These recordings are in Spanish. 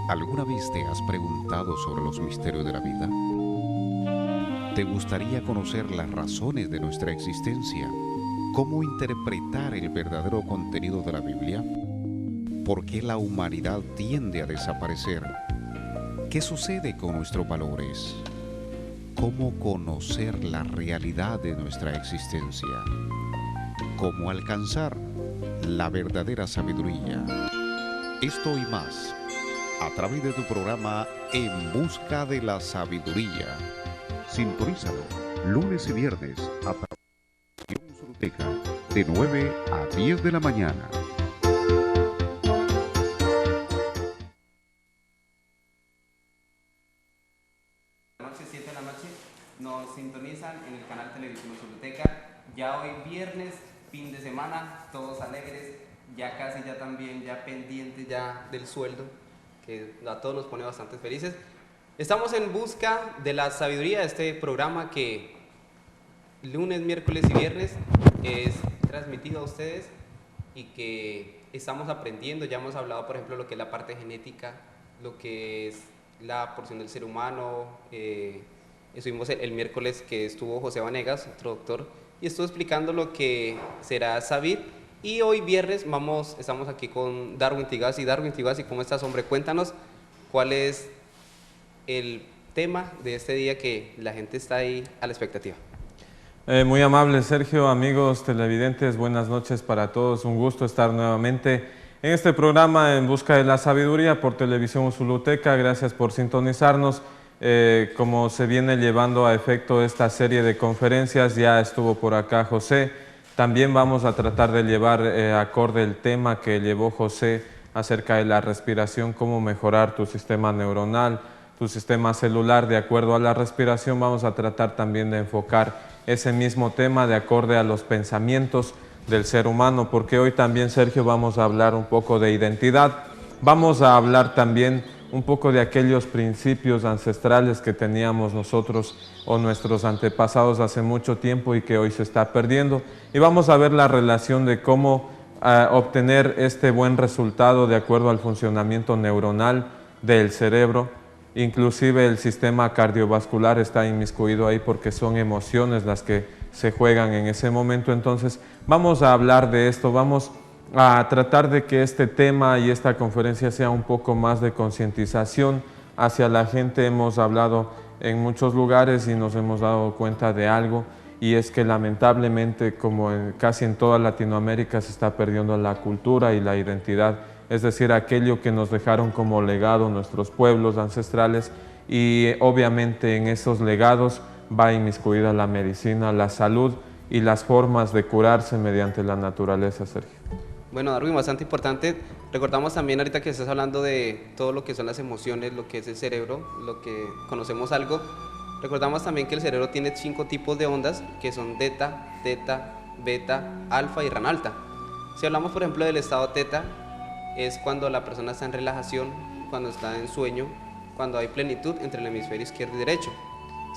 ¿Alguna vez te has preguntado sobre los misterios de la vida? ¿Te gustaría conocer las razones de nuestra existencia? ¿Cómo interpretar el verdadero contenido de la Biblia? ¿Por qué la humanidad tiende a desaparecer? ¿Qué sucede con nuestros valores? ¿Cómo conocer la realidad de nuestra existencia? ¿Cómo alcanzar la verdadera sabiduría? Esto y más a través de tu programa En Busca de la Sabiduría. Sintonízalo lunes y viernes a través de Soluteca de 9 a 10 de la mañana. Noche, 7 de la noche, nos sintonizan en el canal Televisión Soluteca. Ya hoy viernes, fin de semana, todos alegres, ya casi, ya también, ya pendientes ya del sueldo, que a todos nos pone bastante felices. Estamos en busca de la sabiduría, este programa que lunes, miércoles y viernes es transmitido a ustedes y que estamos aprendiendo. Ya hemos hablado, por ejemplo, lo que es la parte genética, lo que es la porción del ser humano. Estuvimos el miércoles que estuvo José Vanegas, otro doctor, y estuvo explicando lo que será Sabir. Y hoy viernes estamos aquí con Darwin Tigasi. Darwin Tigasi, ¿cómo estás, hombre? Cuéntanos cuál es el tema de este día, que la gente está ahí a la expectativa. Muy amable, Sergio, amigos televidentes, buenas noches para todos. Un gusto estar nuevamente en este programa En Busca de la Sabiduría por Televisión Soluteca. Gracias por sintonizarnos. Como se viene llevando a efecto esta serie de conferencias, ya estuvo por acá José. También vamos a tratar de llevar acorde el tema que llevó José acerca de la respiración, cómo mejorar tu sistema neuronal, tu sistema celular de acuerdo a la respiración. Vamos a tratar también de enfocar ese mismo tema de acorde a los pensamientos del ser humano, porque hoy también, Sergio, vamos a hablar un poco de identidad. Vamos a hablar también un poco de aquellos principios ancestrales que teníamos nosotros o nuestros antepasados hace mucho tiempo y que hoy se está perdiendo. Y vamos a ver la relación de cómo obtener este buen resultado de acuerdo al funcionamiento neuronal del cerebro. Inclusive el sistema cardiovascular está inmiscuido ahí porque son emociones las que se juegan en ese momento. Entonces vamos a hablar de esto, vamos a tratar de que este tema y esta conferencia sea un poco más de concientización hacia la gente. Hemos hablado en muchos lugares y nos hemos dado cuenta de algo, y es que lamentablemente, como casi en toda Latinoamérica, se está perdiendo la cultura y la identidad, es decir, aquello que nos dejaron como legado nuestros pueblos ancestrales, y obviamente en esos legados va inmiscuida la medicina, la salud y las formas de curarse mediante la naturaleza, Sergio. Bueno, Darwin, bastante importante. Recordamos también ahorita que estás hablando de todo lo que son las emociones, lo que es el cerebro, lo que conocemos algo. Recordamos también que el cerebro tiene 5 tipos de ondas, que son delta, teta, beta, alfa y RAM alta. Si hablamos, por ejemplo, del estado teta, es cuando la persona está en relajación, cuando está en sueño, cuando hay plenitud entre el hemisferio izquierdo y derecho.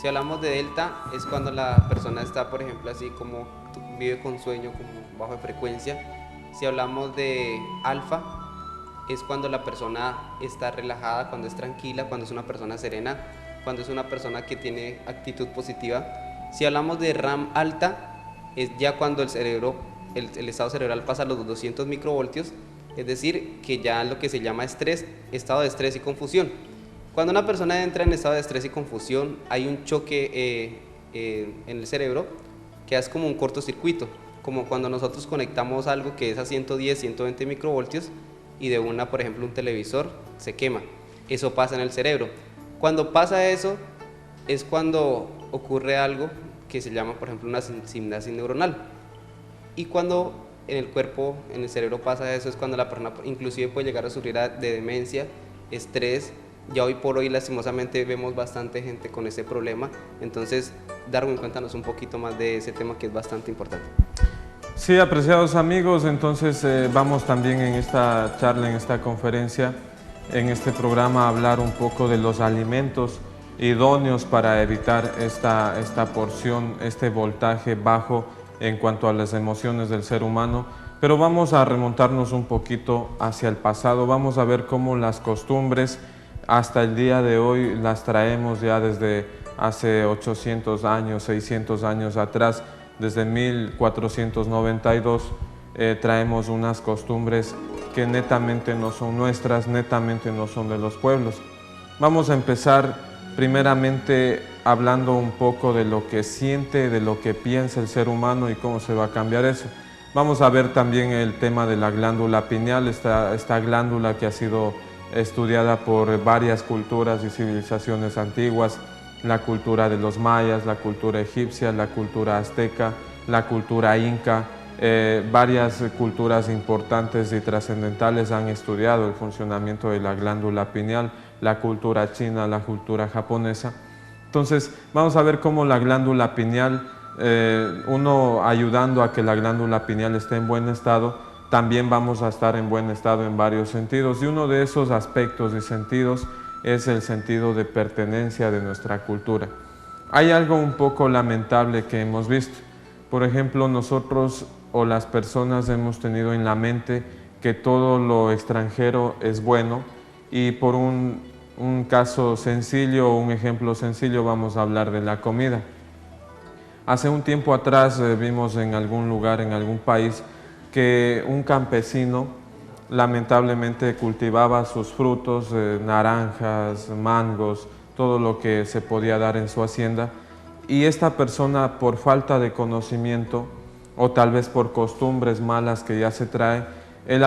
Si hablamos de delta, es cuando la persona está, por ejemplo, así como vive con sueño, como bajo de frecuencia. Si hablamos de alfa, es cuando la persona está relajada, cuando es tranquila, cuando es una persona serena, cuando es una persona que tiene actitud positiva. Si hablamos de RAM alta, es ya cuando el cerebro, el estado cerebral pasa a los 200 microvoltios, es decir, que ya lo que se llama estrés, estado de estrés y confusión. Cuando una persona entra en estado de estrés y confusión, hay un choque en el cerebro que es como un cortocircuito, como cuando nosotros conectamos algo que es a 110, 120 microvoltios y de una, por ejemplo, un televisor se quema. Eso pasa en el cerebro. Cuando pasa eso, es cuando ocurre algo que se llama, por ejemplo, una sinapsis neuronal. Y cuando en el cuerpo, en el cerebro pasa eso, es cuando la persona inclusive puede llegar a sufrir de demencia, estrés. Ya hoy por hoy, lastimosamente, vemos bastante gente con ese problema. Entonces, Darwin, cuéntanos un poquito más de ese tema, que es bastante importante. Sí, apreciados amigos, entonces vamos también en esta charla, en esta conferencia, en este programa, a hablar un poco de los alimentos idóneos para evitar esta porción, este voltaje bajo en cuanto a las emociones del ser humano, Pero vamos a remontarnos un poquito hacia el pasado, vamos a ver cómo las costumbres hasta el día de hoy las traemos ya desde hace 800 años, 600 años atrás, desde 1492 traemos unas costumbres que netamente no son nuestras, netamente no son de los pueblos. Vamos a empezar primeramente hablando un poco de lo que siente, de lo que piensa el ser humano y cómo se va a cambiar eso. Vamos a ver también el tema de la glándula pineal, esta glándula que ha sido estudiada por varias culturas y civilizaciones antiguas, la cultura de los mayas, la cultura egipcia, la cultura azteca, la cultura inca. Varias culturas importantes y trascendentales han estudiado el funcionamiento de la glándula pineal, la cultura china, la cultura japonesa. Entonces vamos a ver cómo la glándula pineal, uno ayudando a que la glándula pineal esté en buen estado, también vamos a estar en buen estado en varios sentidos, y uno de esos aspectos y sentidos es el sentido de pertenencia de nuestra cultura. Hay algo un poco lamentable que hemos visto. Por ejemplo, nosotros o las personas hemos tenido en la mente que todo lo extranjero es bueno, y por un caso sencillo, un ejemplo sencillo, vamos a hablar de la comida. Hace un tiempo atrás vimos en algún lugar, en algún país, que un campesino lamentablemente cultivaba sus frutos, naranjas, mangos, todo lo que se podía dar en su hacienda, y esta persona, por falta de conocimiento o tal vez por costumbres malas que ya se trae, él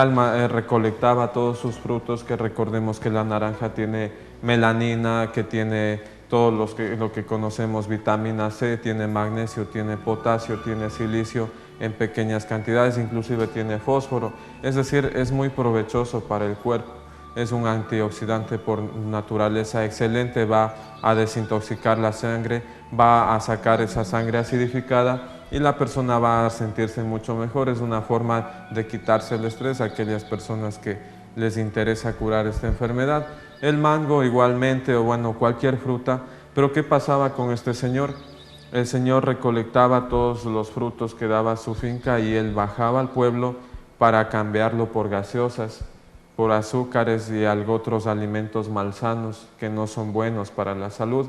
recolectaba todos sus frutos, que recordemos que la naranja tiene melanina, que tiene todo lo que conocemos, vitamina C, tiene magnesio, tiene potasio, tiene silicio en pequeñas cantidades, inclusive tiene fósforo, es decir, es muy provechoso para el cuerpo. Es un antioxidante por naturaleza excelente, va a desintoxicar la sangre, va a sacar esa sangre acidificada y la persona va a sentirse mucho mejor. Es una forma de quitarse el estrés a aquellas personas que les interesa curar esta enfermedad. El mango igualmente, o bueno, cualquier fruta. Pero ¿qué pasaba con este señor? El señor recolectaba todos los frutos que daba su finca y él bajaba al pueblo para cambiarlo por gaseosas, por azúcares y otros alimentos malsanos que no son buenos para la salud.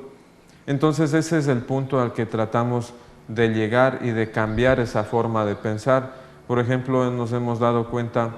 Entonces ese es el punto al que tratamos de llegar y de cambiar esa forma de pensar. Por ejemplo, nos hemos dado cuenta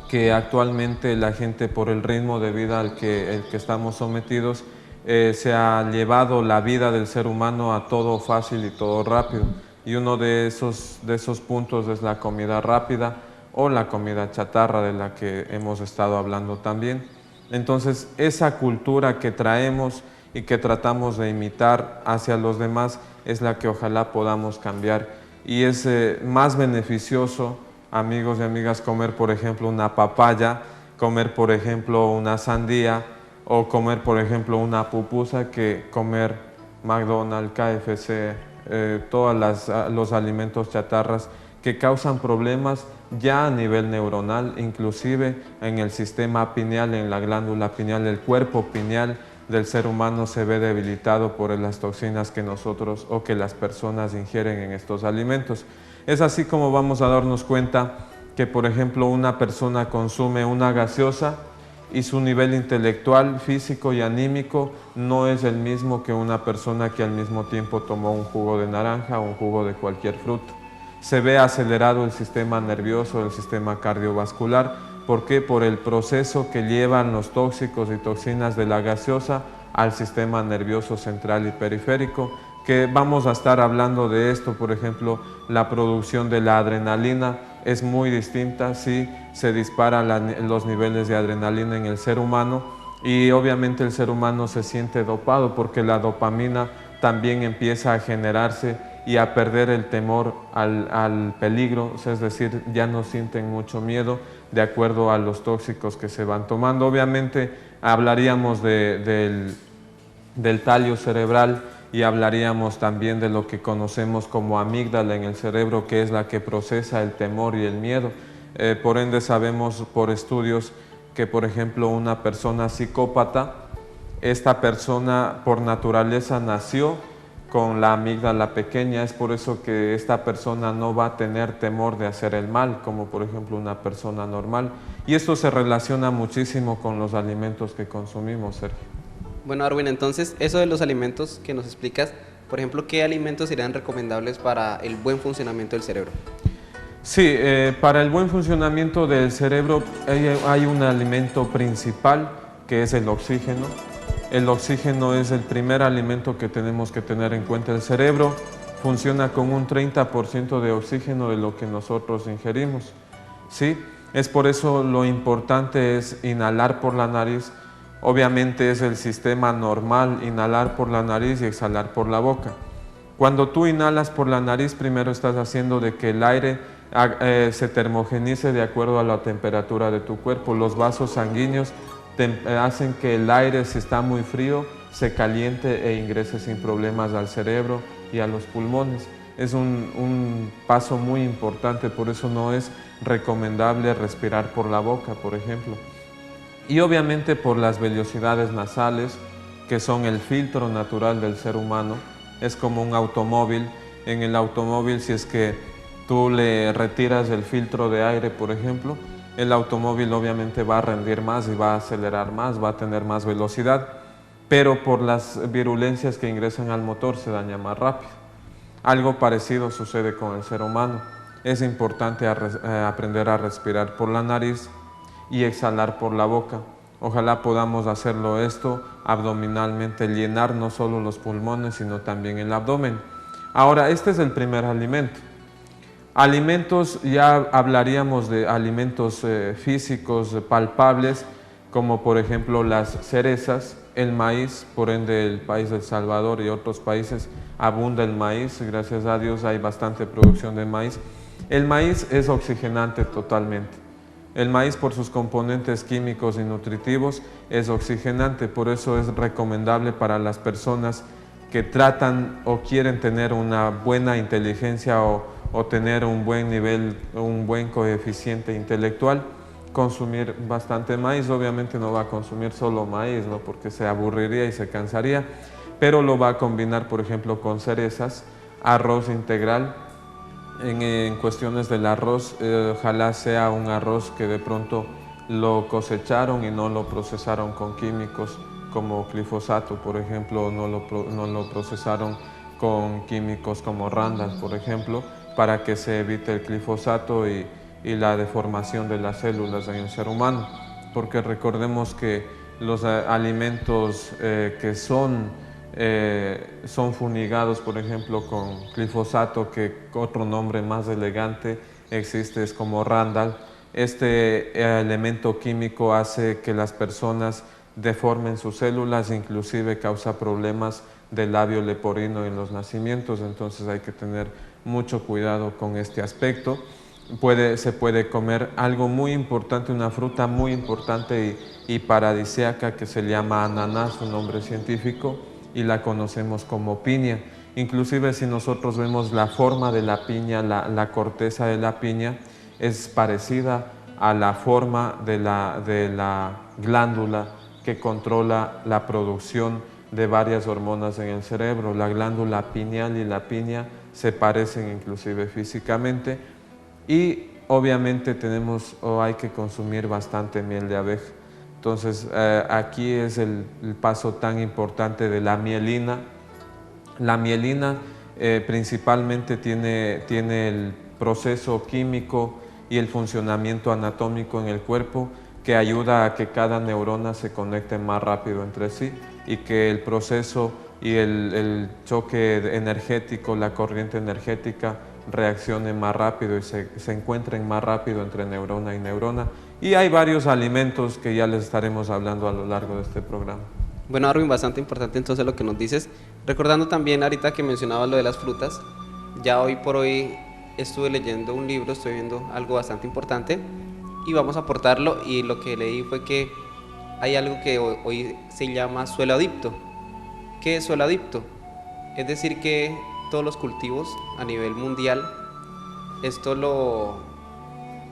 que actualmente la gente, por el ritmo de vida al que estamos sometidos, se ha llevado la vida del ser humano a todo fácil y todo rápido. Y uno de esos puntos es la comida rápida o la comida chatarra, de la que hemos estado hablando también. Entonces, esa cultura que traemos y que tratamos de imitar hacia los demás es la que ojalá podamos cambiar. Y es más beneficioso, amigos y amigas, comer, por ejemplo, una papaya, comer, por ejemplo, una sandía, o comer, por ejemplo, una pupusa, que comer McDonald's, KFC, todos los alimentos chatarras que causan problemas ya a nivel neuronal, inclusive en el sistema pineal, en la glándula pineal. El cuerpo pineal del ser humano se ve debilitado por las toxinas que nosotros o que las personas ingieren en estos alimentos. Es así como vamos a darnos cuenta que, por ejemplo, una persona consume una gaseosa y su nivel intelectual, físico y anímico no es el mismo que una persona que al mismo tiempo tomó un jugo de naranja o un jugo de cualquier fruta. Se ve acelerado el sistema nervioso, el sistema cardiovascular. ¿Por qué? Por el proceso que llevan los tóxicos y toxinas de la gaseosa al sistema nervioso central y periférico, que vamos a estar hablando de esto. Por ejemplo, la producción de la adrenalina es muy distinta, sí, se disparan los niveles de adrenalina en el ser humano, y obviamente el ser humano se siente dopado porque la dopamina también empieza a generarse y a perder el temor al peligro, es decir, ya no sienten mucho miedo de acuerdo a los tóxicos que se van tomando. Obviamente hablaríamos del tallo cerebral y hablaríamos también de lo que conocemos como amígdala en el cerebro, que es la que procesa el temor y el miedo. Por ende sabemos por estudios que, por ejemplo, una persona psicópata, esta persona por naturaleza nació con la amígdala pequeña. Es por eso que esta persona no va a tener temor de hacer el mal, como por ejemplo una persona normal. Y esto se relaciona muchísimo con los alimentos que consumimos, Sergio. Bueno, Arwin, entonces, eso de los alimentos que nos explicas, por ejemplo, ¿qué alimentos serían recomendables para el buen funcionamiento del cerebro? Sí, para el buen funcionamiento del cerebro hay un alimento principal que es el oxígeno. El oxígeno es el primer alimento que tenemos que tener en cuenta. El cerebro funciona con un 30% de oxígeno de lo que nosotros ingerimos, ¿sí? Es por eso lo importante es inhalar por la nariz. Obviamente es el sistema normal, inhalar por la nariz y exhalar por la boca. Cuando tú inhalas por la nariz, primero estás haciendo de que el aire se termogenice de acuerdo a la temperatura de tu cuerpo. Los vasos sanguíneos hacen que el aire, si está muy frío, se caliente e ingrese sin problemas al cerebro y a los pulmones. Es un paso muy importante, por eso no es recomendable respirar por la boca, por ejemplo. Y obviamente por las vellosidades nasales, que son el filtro natural del ser humano. Es como un automóvil. En el automóvil, si es que tú le retiras el filtro de aire, por ejemplo, el automóvil obviamente va a rendir más y va a acelerar más, va a tener más velocidad, pero por las virulencias que ingresan al motor se daña más rápido. Algo parecido sucede con el ser humano. Es importante aprender a respirar por la nariz y exhalar por la boca. Ojalá podamos hacerlo esto abdominalmente, llenar no solo los pulmones, sino también el abdomen. Ahora, este es el primer alimento. Alimentos, ya hablaríamos de alimentos físicos palpables, como por ejemplo las cerezas, el maíz. Por ende, el país de El Salvador y otros países abunda el maíz. Gracias a Dios hay bastante producción de maíz. El maíz es oxigenante totalmente. El maíz, por sus componentes químicos y nutritivos, es oxigenante. Por eso es recomendable para las personas que tratan o quieren tener una buena inteligencia o tener un buen nivel, un buen coeficiente intelectual, consumir bastante maíz. Obviamente no va a consumir solo maíz, ¿no? Porque se aburriría y se cansaría, pero lo va a combinar, por ejemplo, con cerezas, arroz integral. En cuestiones del arroz, ojalá sea un arroz que de pronto lo cosecharon y no lo procesaron con químicos como glifosato, por ejemplo, no lo procesaron con químicos como Roundup, por ejemplo, para que se evite el glifosato y la deformación de las células en el ser humano. Porque recordemos que los alimentos que son funigados, por ejemplo, con glifosato, que otro nombre más elegante existe, es como Roundup. Este elemento químico hace que las personas deformen sus células, inclusive causa problemas del labio leporino en los nacimientos. Entonces hay que tener mucho cuidado con este aspecto. Se puede comer algo muy importante, una fruta muy importante y paradisíaca que se llama ananá, su nombre científico, y la conocemos como piña. Inclusive si nosotros vemos la forma de la piña, la corteza de la piña es parecida a la forma de la glándula que controla la producción de varias hormonas en el cerebro. La glándula pineal y la piña se parecen inclusive físicamente. Y obviamente hay que consumir bastante miel de abeja. Entonces aquí es el paso tan importante de la mielina. La mielina principalmente tiene el proceso químico y el funcionamiento anatómico en el cuerpo que ayuda a que cada neurona se conecte más rápido entre sí y que el proceso y el choque energético, la corriente energética reaccione más rápido y se encuentren más rápido entre neurona y neurona. Y hay varios alimentos que ya les estaremos hablando a lo largo de este programa. Bueno, Arwin, bastante importante entonces lo que nos dices. Recordando también ahorita que mencionabas lo de las frutas, ya hoy por hoy estuve leyendo un libro, estoy viendo algo bastante importante y vamos a aportarlo, y lo que leí fue que hay algo que hoy se llama suelo adicto. ¿Qué es suelo adicto? Es decir, que todos los cultivos a nivel mundial,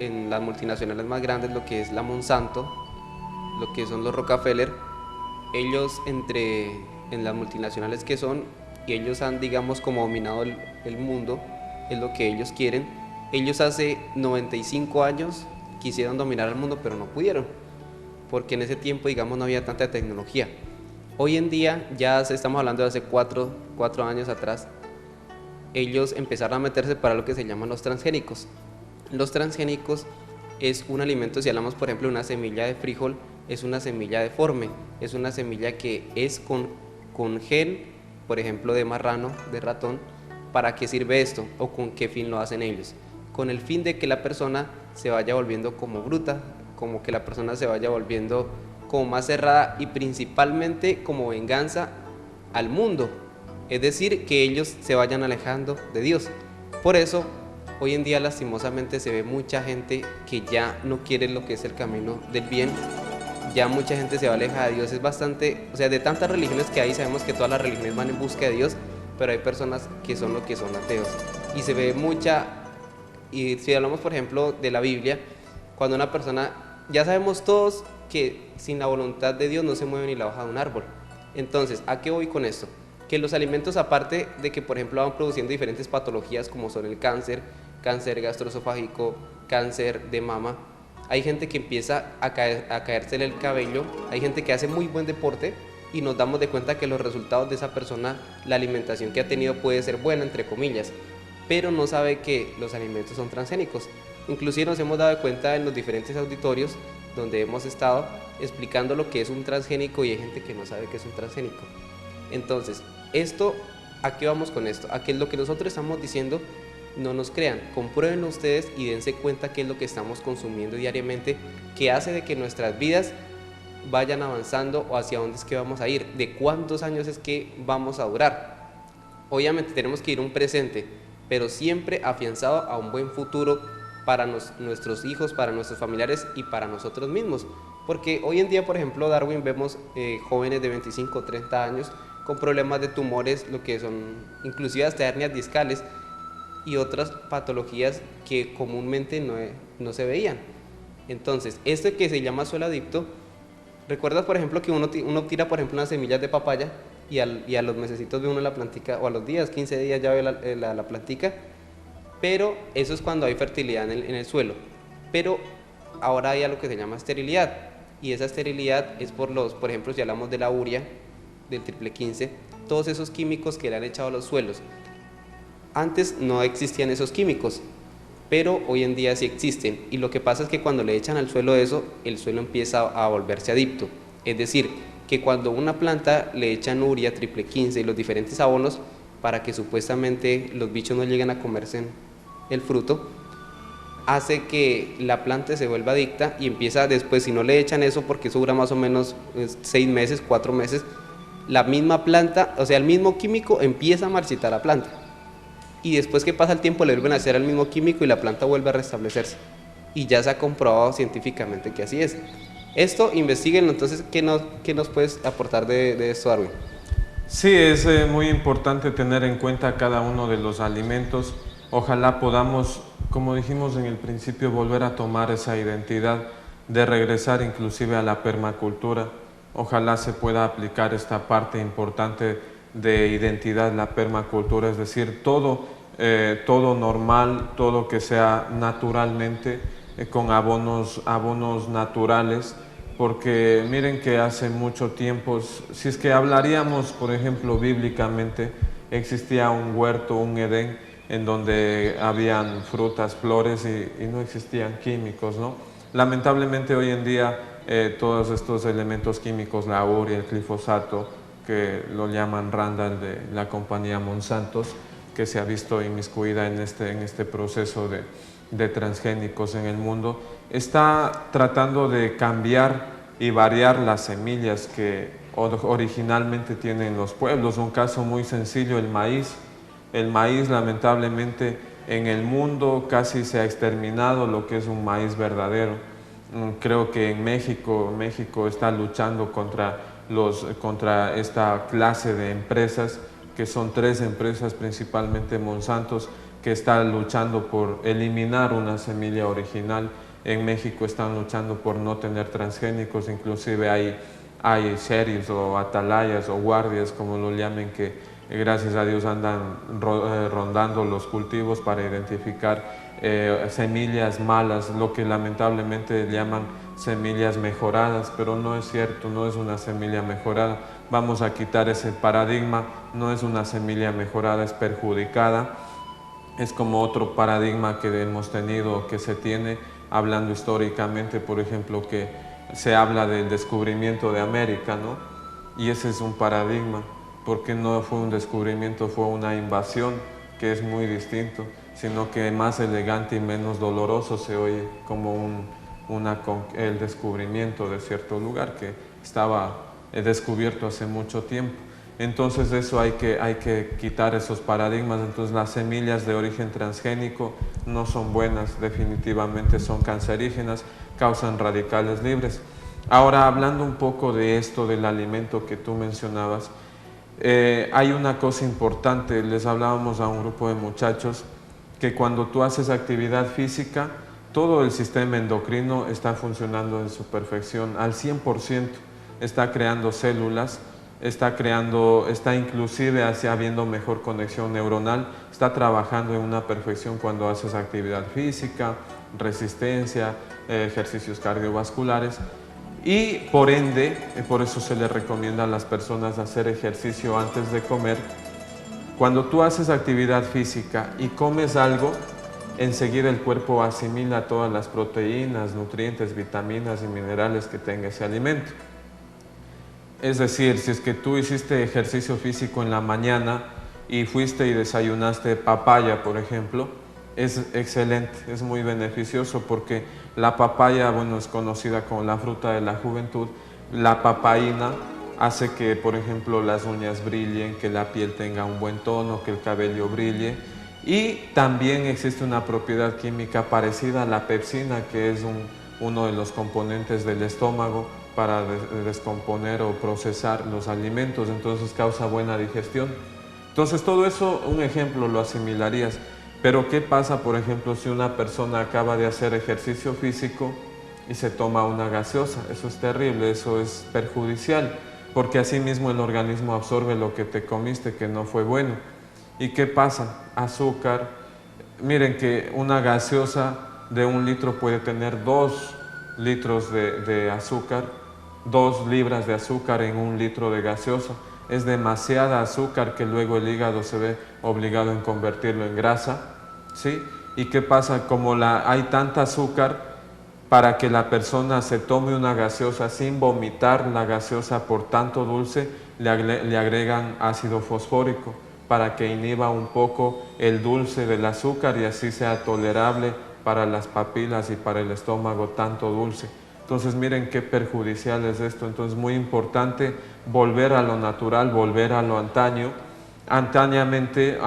en las multinacionales más grandes, lo que es la Monsanto, lo que son los Rockefeller, ellos en las multinacionales que son, y ellos han, digamos, como dominado el mundo, es lo que ellos quieren. Ellos hace 95 años quisieron dominar el mundo, pero no pudieron, porque en ese tiempo, digamos, no había tanta tecnología. Hoy en día, estamos hablando de hace 4 años atrás, ellos empezaron a meterse para lo que se llaman los transgénicos. Los transgénicos es un alimento, si hablamos por ejemplo de una semilla de frijol, es una semilla deforme, es una semilla que es con gen, por ejemplo de marrano, de ratón. ¿Para qué sirve esto? ¿O con qué fin lo hacen ellos? Con el fin de que la persona se vaya volviendo como bruta, como que la persona se vaya volviendo como más cerrada y principalmente como venganza al mundo. Es decir, que ellos se vayan alejando de Dios. Por eso, hoy en día lastimosamente se ve mucha gente que ya no quiere lo que es el camino del bien. Ya mucha gente se va a alejar de Dios. Es bastante, o sea, de tantas religiones que hay, sabemos que todas las religiones van en busca de Dios, pero hay personas que son lo que son ateos. Y se ve mucha, y si hablamos por ejemplo de la Biblia, cuando una persona, ya sabemos todos que sin la voluntad de Dios no se mueve ni la hoja de un árbol. Entonces, ¿a qué voy con esto? Que los alimentos, aparte de que por ejemplo van produciendo diferentes patologías como son el cáncer, cáncer gastroesofágico, cáncer de mama, hay gente que empieza a caérsele el cabello, hay gente que hace muy buen deporte y nos damos de cuenta que los resultados de esa persona, la alimentación que ha tenido puede ser buena, entre comillas, pero no sabe que los alimentos son transgénicos. Inclusive nos hemos dado cuenta en los diferentes auditorios donde hemos estado explicando lo que es un transgénico y hay gente que no sabe que es un transgénico. Entonces, ¿a qué vamos con esto? A que lo que nosotros estamos diciendo no nos crean, compruébenlo ustedes y dense cuenta qué es lo que estamos consumiendo diariamente, que hace de que nuestras vidas vayan avanzando o hacia dónde es que vamos a ir, de cuántos años es que vamos a durar. Obviamente tenemos que ir a un presente, pero siempre afianzado a un buen futuro para nuestros hijos, para nuestros familiares y para nosotros mismos. Porque hoy en día, por ejemplo, Darwin, vemos jóvenes de 25 o 30 años con problemas de tumores, lo que son inclusive hasta hernias discales y otras patologías que comúnmente no se veían. Entonces, esto que se llama suelo adicto, ¿recuerdas por ejemplo que uno tira por ejemplo unas semillas de papaya y a los mesecitos ve uno la plantica, o a los días, 15 días ya ve la plantica? Pero eso es cuando hay fertilidad en el suelo. Pero ahora hay algo que se llama esterilidad, y esa esterilidad es por ejemplo, si hablamos de la urea, del triple 15, todos esos químicos que le han echado a los suelos. Antes no existían esos químicos, pero hoy en día sí existen, y lo que pasa es que cuando le echan al suelo eso, el suelo empieza a volverse adicto. Es decir, que cuando una planta le echan urea, triple 15 y los diferentes abonos para que supuestamente los bichos no lleguen a comerse el fruto, hace que la planta se vuelva adicta y empieza después, si no le echan eso, porque eso dura más o menos 6 meses, 4 meses, la misma planta, o sea, el mismo químico empieza a marchitar la planta. Y después que pasa el tiempo le vuelven a hacer el mismo químico y la planta vuelve a restablecerse. Y ya se ha comprobado científicamente que así es. Esto, investíguenlo. Entonces, ¿qué nos puedes aportar de esto, Darwin? Sí, es muy importante tener en cuenta cada uno de los alimentos. Ojalá podamos, como dijimos en el principio, volver a tomar esa identidad, de regresar inclusive a la permacultura. Ojalá se pueda aplicar esta parte importante de identidad, la permacultura, es decir, todo normal, todo que sea naturalmente, con abonos naturales, porque miren que hace mucho tiempo, si es que hablaríamos, por ejemplo, bíblicamente, existía un huerto, un Edén, en donde habían frutas, flores y no existían químicos, ¿no? Lamentablemente hoy en día todos estos elementos químicos, la urea, el glifosato, que lo llaman Randall de la compañía Monsanto, que se ha visto inmiscuida en este proceso de transgénicos en el mundo, está tratando de cambiar y variar las semillas que originalmente tienen los pueblos. Un caso muy sencillo, el maíz. El maíz, lamentablemente, en el mundo casi se ha exterminado lo que es un maíz verdadero. Creo que en México está luchando contra esta clase de empresas, que son 3 empresas, principalmente Monsanto, que están luchando por eliminar una semilla original. En México están luchando por no tener transgénicos, inclusive hay sheriffs o atalayas o guardias, como lo llamen, que gracias a Dios andan rondando los cultivos para identificar semillas malas, lo que lamentablemente llaman semillas mejoradas, pero no es cierto, no es una semilla mejorada. Vamos a quitar ese paradigma, no es una semilla mejorada, es perjudicada. Es como otro paradigma que hemos tenido, que se tiene, hablando históricamente, por ejemplo, que se habla del descubrimiento de América, ¿no? Y ese es un paradigma, porque no fue un descubrimiento, fue una invasión, que es muy distinto, sino que más elegante y menos doloroso se oye como el descubrimiento de cierto lugar que estaba descubierto hace mucho tiempo. Entonces eso hay que quitar esos paradigmas. Entonces las semillas de origen transgénico no son buenas, definitivamente son cancerígenas, causan radicales libres. Ahora, hablando un poco de esto del alimento que tú mencionabas, hay una cosa importante. Les hablábamos a un grupo de muchachos que cuando tú haces actividad física, todo el sistema endocrino está funcionando en su perfección, al 100%, está creando células, está inclusive habiendo mejor conexión neuronal, está trabajando en una perfección cuando haces actividad física, resistencia, ejercicios cardiovasculares. Y por ende, por eso se le recomienda a las personas hacer ejercicio antes de comer. Cuando tú haces actividad física y comes algo, enseguida el cuerpo asimila todas las proteínas, nutrientes, vitaminas y minerales que tenga ese alimento. Es decir, si es que tú hiciste ejercicio físico en la mañana y fuiste y desayunaste papaya, por ejemplo, es excelente, es muy beneficioso porque la papaya, bueno, es conocida como la fruta de la juventud. La papaína hace que, por ejemplo, las uñas brillen, que la piel tenga un buen tono, que el cabello brille. Y también existe una propiedad química parecida a la pepsina, que es uno de los componentes del estómago para descomponer o procesar los alimentos, entonces causa buena digestión. Entonces todo eso, un ejemplo, lo asimilarías. Pero ¿qué pasa, por ejemplo, si una persona acaba de hacer ejercicio físico y se toma una gaseosa? Eso es terrible, eso es perjudicial, porque así mismo el organismo absorbe lo que te comiste, que no fue bueno. ¿Y qué pasa? Azúcar. Miren que una gaseosa de 1 litro puede tener 2 litros de azúcar, 2 libras de azúcar en 1 litro de gaseosa. Es demasiada azúcar que luego el hígado se ve obligado en convertirlo en grasa, ¿sí? ¿Y qué pasa? Como hay tanta azúcar, para que la persona se tome una gaseosa sin vomitar la gaseosa por tanto dulce, le agregan ácido fosfórico para que inhiba un poco el dulce del azúcar y así sea tolerable para las papilas y para el estómago tanto dulce. Entonces miren qué perjudicial es esto. Entonces muy importante volver a lo natural, volver a lo antaño. Antiguamente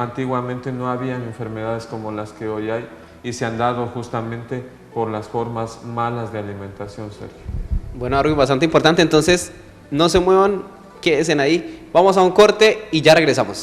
no habían enfermedades como las que hoy hay y se han dado justamente por las formas malas de alimentación, Sergio. Bueno, algo bastante importante, entonces no se muevan, quédense ahí. Vamos a un corte y ya regresamos.